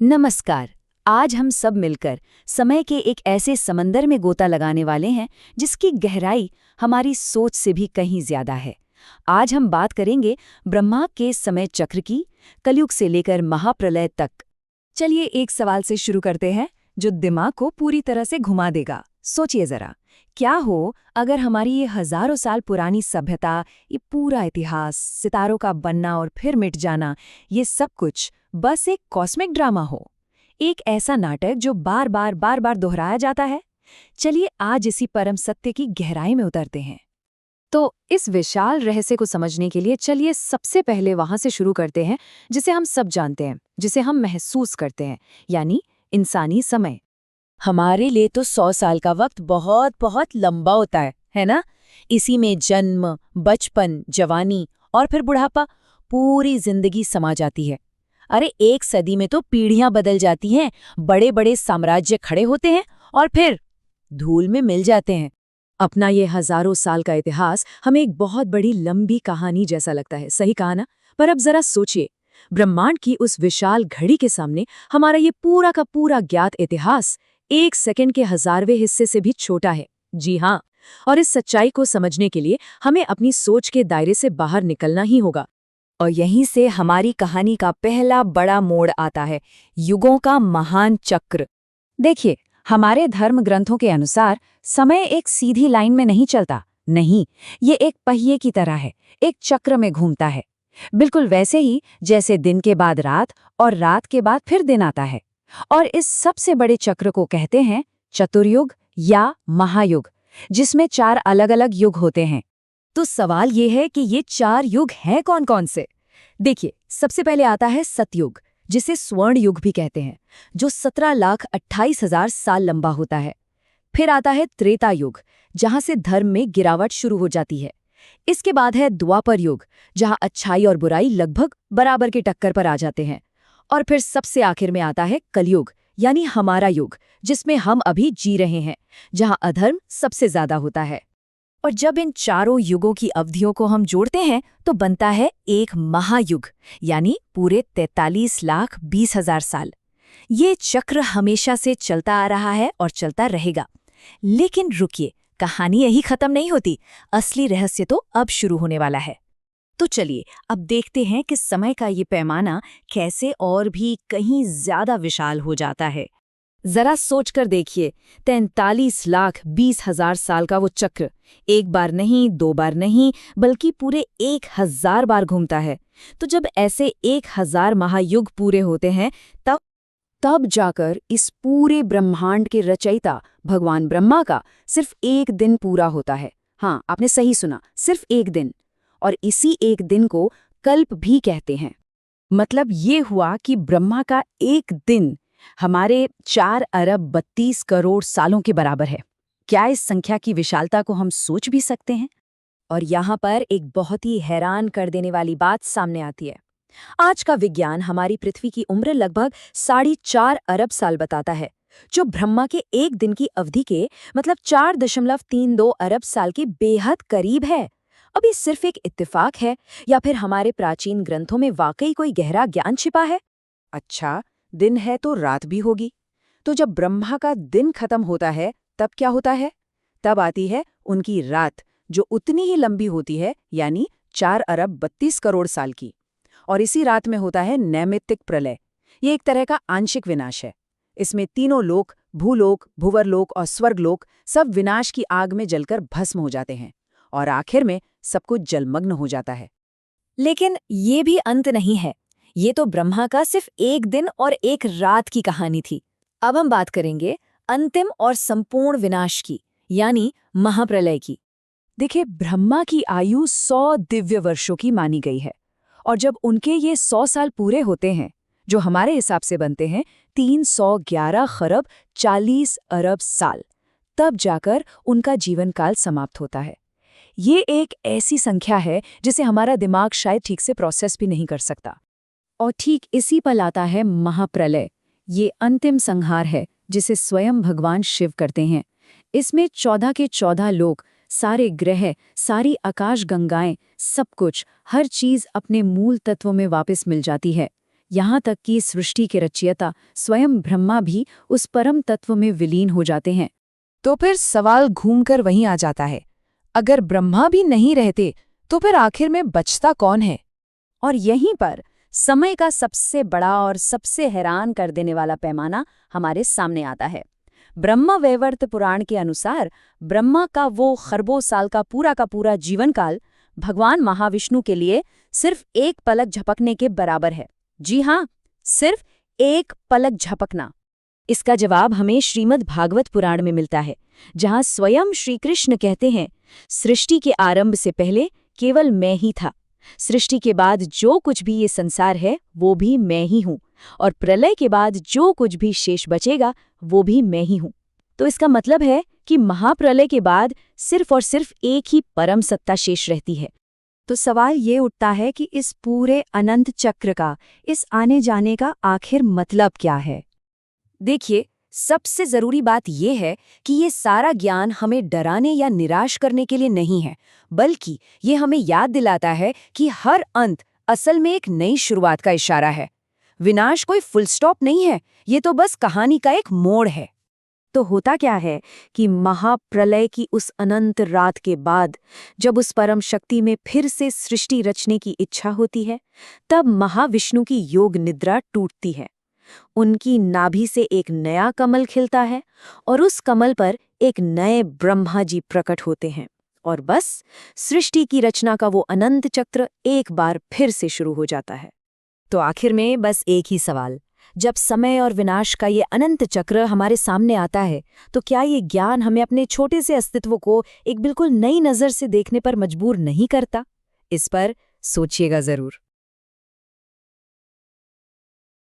नमस्कार। आज हम सब मिलकर समय के एक ऐसे समंदर में गोता लगाने वाले हैं जिसकी गहराई हमारी सोच से भी कहीं ज्यादा है। आज हम बात करेंगे ब्रह्मा के समय चक्र की, कलयुग से लेकर महाप्रलय तक। चलिए एक सवाल से शुरू करते हैं जो दिमाग को पूरी तरह से घुमा देगा। सोचिए जरा, क्या हो अगर हमारी ये हजारों साल पुरानी सभ्यता, ये पूरा इतिहास, सितारों का बनना और फिर मिट जाना, ये सब कुछ बस एक कॉस्मिक ड्रामा हो, एक ऐसा नाटक जो बार बार दोहराया जाता है। चलिए आज इसी परम सत्य की गहराई में उतरते हैं। तो इस विशाल रहस्य को समझने के लिए चलिए सबसे पहले वहां से शुरू करते हैं जिसे हम सब जानते हैं, जिसे हम महसूस करते हैं, यानी इंसानी समय। हमारे लिए तो 100 साल का वक्त बहुत बहुत लंबा होता है ना? इसी में जन्म, बचपन, जवानी और फिर बुढ़ापा, पूरी जिंदगी समा जाती है। अरे एक सदी में तो पीढ़ियां बदल जाती हैं, बड़े बड़े साम्राज्य खड़े होते हैं और फिर धूल में मिल जाते हैं। अपना ये हजारों साल का इतिहास हमें एक बहुत बड़ी लंबी कहानी जैसा लगता है, सही कहा ना? पर अब जरा सोचिए, ब्रह्मांड की उस विशाल घड़ी के सामने हमारा ये पूरा का पूरा ज्ञात इतिहास 1 सेकंड के 1000वें हिस्से से भी छोटा है। जी हाँ, और इस सच्चाई को समझने के लिए हमें अपनी सोच के दायरे से बाहर निकलना ही होगा। और यहीं से हमारी कहानी का पहला बड़ा मोड़ आता है, युगों का महान चक्र। देखिए, हमारे धर्म ग्रंथों के अनुसार समय एक सीधी लाइन में नहीं चलता। नहीं, ये एक पहिए की तरह है, एक चक्र में घूमता है। बिल्कुल वैसे ही जैसे दिन के बाद रात और रात के बाद फिर दिन आता है। और इस सबसे बड़े चक्र को कहते हैं चतुर्युग या महायुग, जिसमें 4 अलग-अलग युग होते हैं। तो सवाल ये है कि ये 4 युग हैं कौन-कौन से? देखिए, सबसे पहले आता है सतयुग, जिसे स्वर्ण युग भी कहते हैं, जो 17,28,000 साल लंबा होता है। फिर आता है त्रेता युग, जहां से धर्म में गिरावट शुरू हो जाती है। इसके बाद है द्वापर युग, जहां अच्छाई और बुराई लगभग बराबर के टक्कर पर आ जाते हैं। और फिर सबसे आखिर में आता है कलयुग, यानी हमारा युग, जिसमें हम अभी जी रहे हैं, जहां अधर्म सबसे ज्यादा होता है। और जब इन चारों युगों की अवधियों को हम जोड़ते हैं तो बनता है एक महायुग, यानी पूरे 43,20,000 साल। ये चक्र हमेशा से चलता आ रहा है और चलता रहेगा। लेकिन रुकिए, कहानी यही खत्म नहीं होती। असली रहस्य तो अब शुरू होने वाला है। तो चलिए अब देखते हैं कि समय का ये पैमाना कैसे और भी कहीं ज्यादा विशाल हो जाता है। जरा सोचकर देखिए, 43,20,000 साल का वो चक्र एक बार नहीं, 2 बार नहीं, बल्कि पूरे 1000 बार घूमता है। तो जब ऐसे 1000 महायुग पूरे होते हैं, तब जाकर इस पूरे ब्रह्मांड के रचयिता भगवान ब्रह्मा का सिर्फ एक दिन पूरा होता है। हाँ, आपने सही सुना, सिर्फ एक दिन। और इसी एक दिन को कल्प भी कहते हैं। मतलब ये हुआ कि ब्रह्मा का एक दिन हमारे 4 अरब 32 करोड़ सालों के बराबर है। क्या इस संख्या की विशालता को हम सोच भी सकते हैं? और यहाँ पर एक बहुत ही हैरान कर देने वाली बात सामने आती है। आज का विज्ञान हमारी पृथ्वी की उम्र लगभग 4.5 अरब साल बताता है, जो ब्रह्मा के एक दिन की अवधि के मतलब 4.32 अरब साल के बेहद करीब है। अब ये सिर्फ एक इत्तेफाक है या फिर हमारे प्राचीन ग्रंथों में वाकई कोई गहरा ज्ञान छिपा है? अच्छा, दिन है तो रात भी होगी। तो जब ब्रह्मा का दिन खत्म होता है तब क्या होता है? तब आती है उनकी रात, जो उतनी ही लंबी होती है, यानी 4 अरब 32 करोड़ साल की। और इसी रात में होता है नैमित्तिक प्रलय। ये एक तरह का आंशिक विनाश है। इसमें तीनों लोक, भूलोक, भुवरलोक और स्वर्गलोक सब विनाश की आग में जलकर भस्म हो जाते हैं और आखिर में सब कुछ जलमग्न हो जाता है। लेकिन ये भी अंत नहीं है। ये तो ब्रह्मा का सिर्फ एक दिन और एक रात की कहानी थी। अब हम बात करेंगे अंतिम और संपूर्ण विनाश की, यानी महाप्रलय की। देखिए, ब्रह्मा की आयु 100 दिव्य वर्षों की मानी गई है। और जब उनके ये 100 साल पूरे होते हैं, जो हमारे हिसाब से बनते हैं 311 खरब 40 अरब साल, तब जाकर उनका जीवन काल समाप्त होता है। ये एक ऐसी संख्या है जिसे हमारा दिमाग शायद ठीक से प्रोसेस भी नहीं कर सकता। और ठीक इसी पर आता है महाप्रलय। ये अंतिम संहार है जिसे स्वयं भगवान शिव करते हैं। इसमें 14 के 14 लोक, सारे ग्रह, सारी आकाश गंगाएं, सब कुछ, हर चीज अपने मूल तत्व में वापस मिल जाती है। यहाँ तक कि सृष्टि के रचयिता स्वयं ब्रह्मा भी उस परम तत्व में विलीन हो जाते हैं। तो फिर सवाल घूमकर वहीं आ जाता है, अगर ब्रह्मा भी नहीं रहते तो फिर आखिर में बचता कौन है? और यहीं पर समय का सबसे बड़ा और सबसे हैरान कर देने वाला पैमाना हमारे सामने आता है। ब्रह्म वैवर्त पुराण के अनुसार ब्रह्मा का वो खरबों साल का पूरा जीवन काल भगवान महाविष्णु के लिए सिर्फ एक पलक झपकने के बराबर है। जी हाँ, सिर्फ एक पलक झपकना। इसका जवाब हमें श्रीमद् भागवत पुराण में मिलता है, जहाँ स्वयं श्री कृष्ण कहते हैं, सृष्टि के आरंभ से पहले केवल मैं ही था। सृष्टि के बाद जो कुछ भी ये संसार है वो भी मैं ही हूँ, और प्रलय के बाद जो कुछ भी शेष बचेगा वो भी मैं ही हूँ। तो इसका मतलब है कि महाप्रलय के बाद सिर्फ और सिर्फ एक ही परम सत्ता शेष रहती है। तो सवाल ये उठता है कि इस पूरे अनंत चक्र का, इस आने जाने का आखिर मतलब क्या है? देखिए, सबसे जरूरी बात यह है कि ये सारा ज्ञान हमें डराने या निराश करने के लिए नहीं है, बल्कि ये हमें याद दिलाता है कि हर अंत असल में एक नई शुरुआत का इशारा है। विनाश कोई फुल स्टॉप नहीं है, ये तो बस कहानी का एक मोड़ है। तो होता क्या है कि महाप्रलय की उस अनंत रात के बाद, जब उस परम शक्ति में फिर से सृष्टि रचने की इच्छा होती है, तब महाविष्णु की योग निद्रा टूटती है। उनकी नाभि से एक नया कमल खिलता है और उस कमल पर एक नए ब्रह्मा जी प्रकट होते हैं, और बस सृष्टि की रचना का वो अनंत चक्र एक बार फिर से शुरू हो जाता है। तो आखिर में बस एक ही सवाल, जब समय और विनाश का ये अनंत चक्र हमारे सामने आता है, तो क्या ये ज्ञान हमें अपने छोटे से अस्तित्व को एक बिल्कुल नई नज़र से देखने पर मजबूर नहीं करता? इस पर सोचिएगा जरूर।